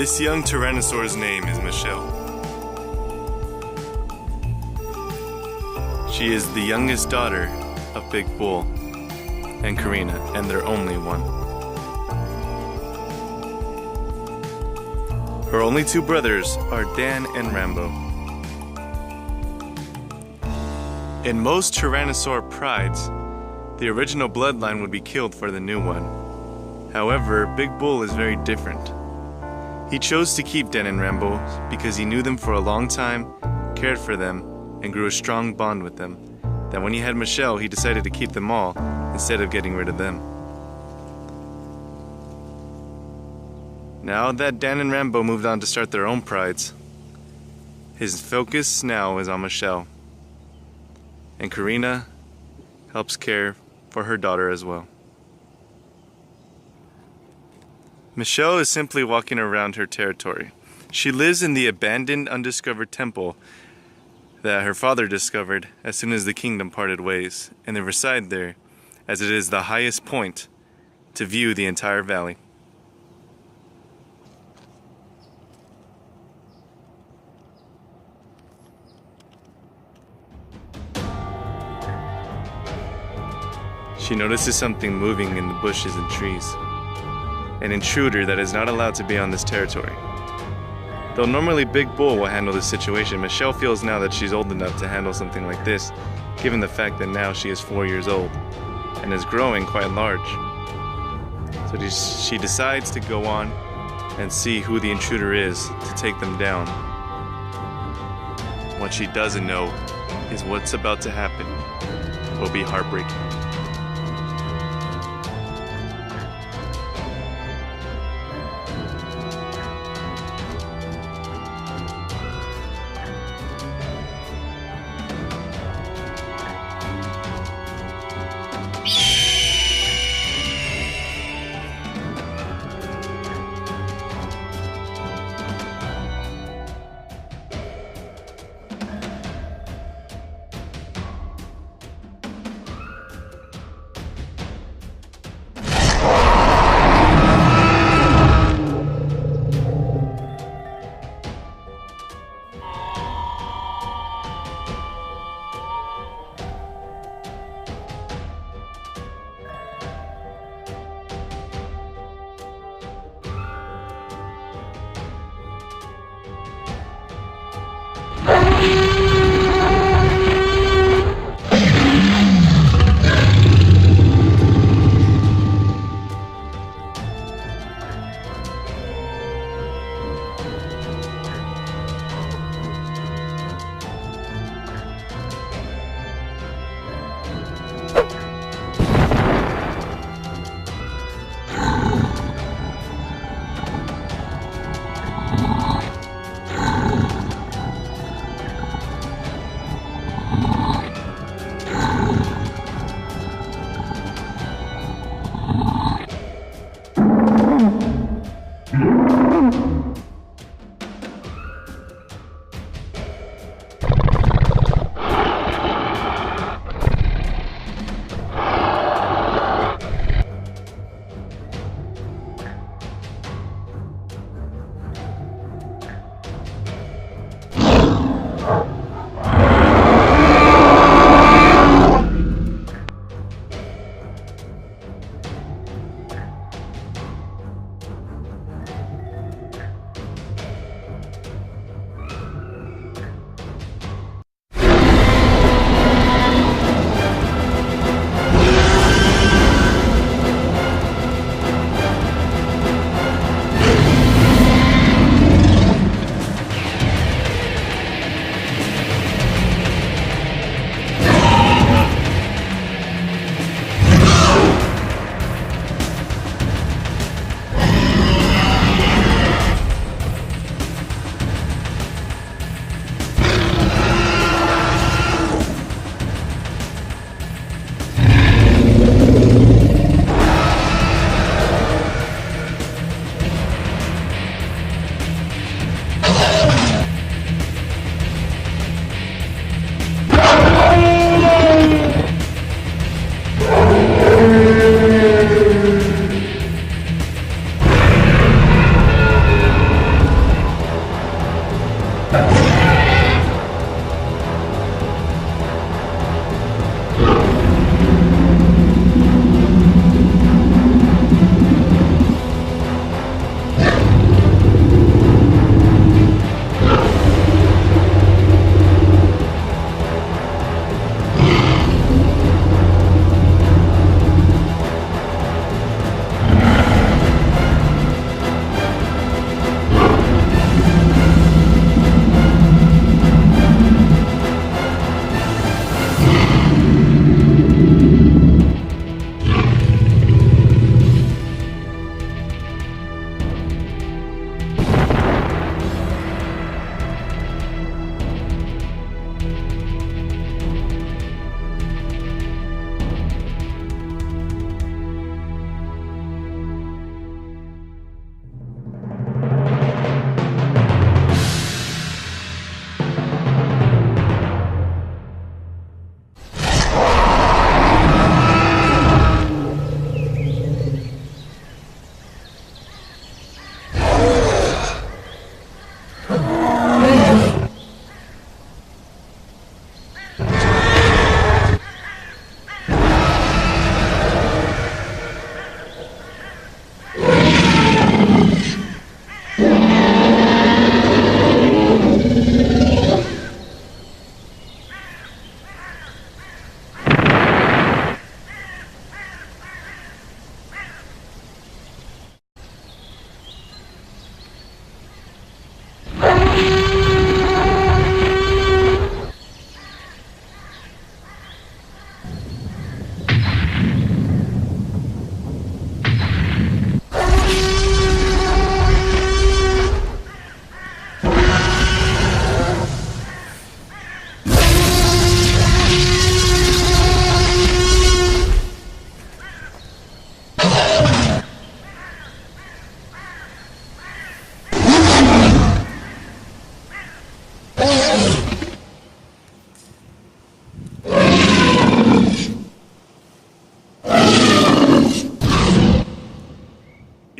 This young Tyrannosaur's name is Michelle. She is the youngest daughter of Big Bull and Karina, and their only one. Her only two brothers are Dan and Rambo. In most Tyrannosaur prides, the original bloodline would be killed for the new one. However, Big Bull is very different. He chose to keep Dan and Rambo because he knew them for a long time, cared for them, and grew a strong bond with them, that when he had Michelle, he decided to keep them all instead of getting rid of them. Now that Dan and Rambo moved on to start their own prides, his focus now is on Michelle. And Karina helps care for her daughter as well. Michelle is simply walking around her territory. She lives in the abandoned, undiscovered temple that her father discovered as soon as the kingdom parted ways, and they reside there as it is the highest point to view the entire valley. She notices something moving in the bushes and trees. An intruder that is not allowed to be on this territory. Though normally Big Bull will handle this situation, Michelle feels now that she's old enough to handle something like this, given the fact that now she is 4 years old and is growing quite large. So she decides to go on and see who the intruder is to take them down. What she doesn't know is what's about to happen will be heartbreaking.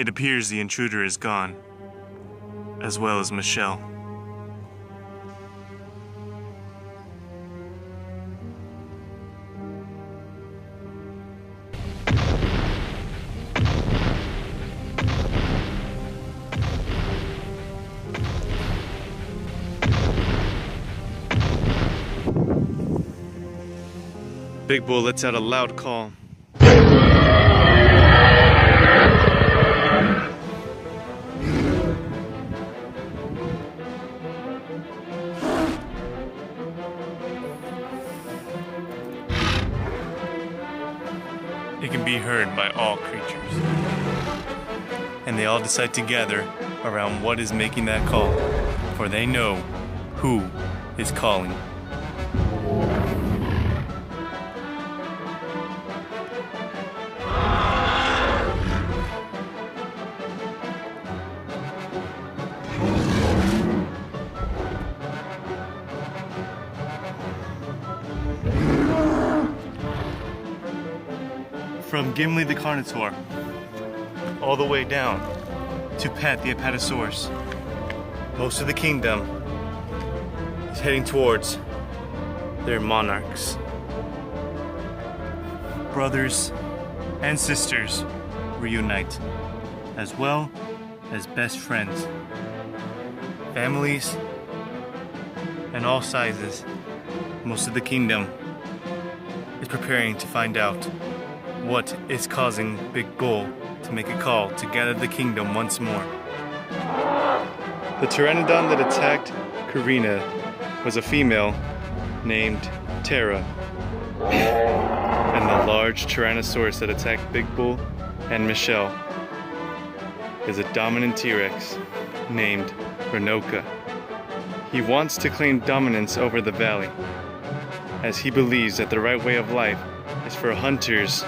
It appears the intruder is gone, as well as Michelle. Big Bull lets out a loud call. It can be heard by all creatures. And they all decide to gather around what is making that call, for they know who is calling. From Gimli the Carnotaur, all the way down to Pat the Apatosaurus, most of the kingdom is heading towards their monarchs. Brothers and sisters reunite, as well as best friends, families, and all sizes. Most of the kingdom is preparing to find out what is causing Big Bull to make a call to gather the kingdom once more. The pteranodon that attacked Karina was a female named Tara. And the large Tyrannosaurus that attacked Big Bull and Michelle is a dominant T-Rex named Ranoka. He wants to claim dominance over the valley, as he believes that the right way of life is for hunters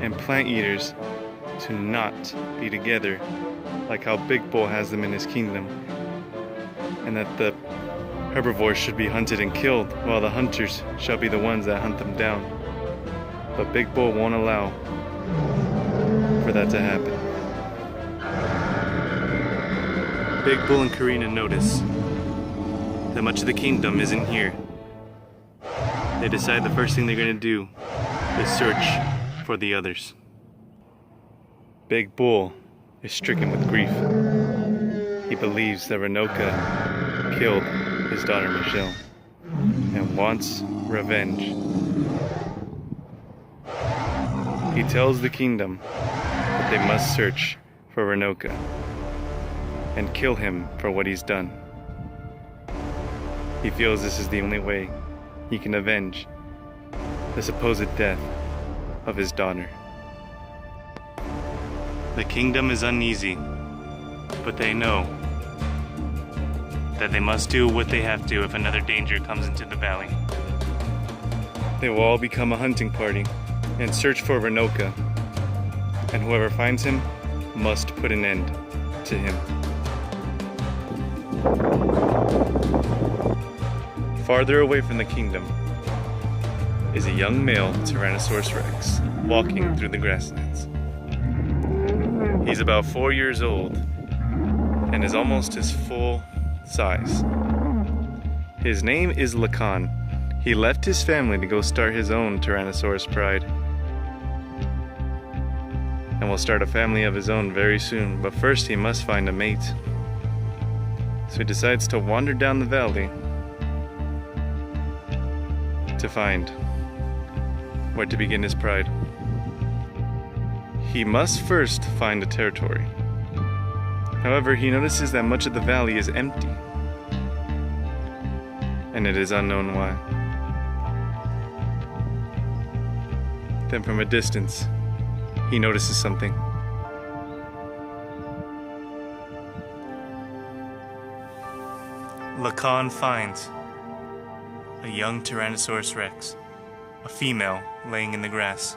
and plant eaters to not be together, like how Big Bull has them in his kingdom, and that the herbivores should be hunted and killed, while the hunters shall be the ones that hunt them down. But Big Bull won't allow for that to happen. Big Bull and Karina notice that much of the kingdom isn't here. They decide the first thing they're going to do is search for the others. Big Bull is stricken with grief. He believes that Ranoka killed his daughter Michelle and wants revenge. He tells the kingdom that they must search for Ranoka and kill him for what he's done. He feels this is the only way he can avenge the supposed death of his daughter. The kingdom is uneasy, but they know that they must do what they have to if another danger comes into the valley. They will all become a hunting party and search for Ranoka, and whoever finds him must put an end to him. Farther away from the kingdom is a young male Tyrannosaurus Rex walking through the grasslands. He's about 4 years old and is almost his full size. His name is Lekan. He left his family to go start his own Tyrannosaurus pride, and will start a family of his own very soon, but first he must find a mate. So he decides to wander down the valley to find where to begin his pride. He must first find a territory. However, he notices that much of the valley is empty, and it is unknown why. Then from a distance, he notices something. Lekan finds a young Tyrannosaurus Rex, a female laying in the grass.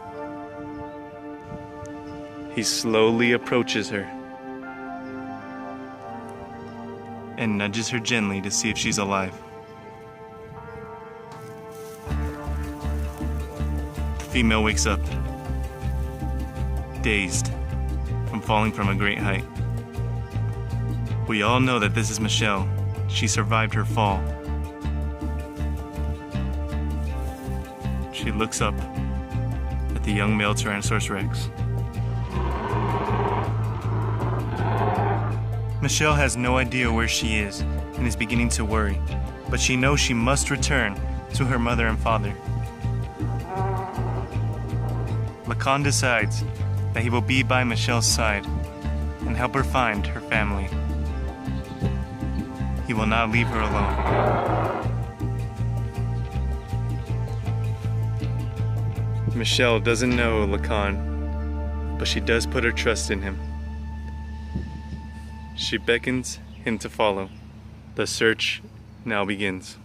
He slowly approaches her and nudges her gently to see if she's alive. The female wakes up, dazed, from falling from a great height. We all know that this is Michelle. She survived her fall. She looks up at the young male Tyrannosaurus Rex. Michelle has no idea where she is and is beginning to worry, but she knows she must return to her mother and father. Lekan decides that he will be by Michelle's side and help her find her family. He will not leave her alone. Michelle doesn't know Lekan, but she does put her trust in him. She beckons him to follow. The search now begins.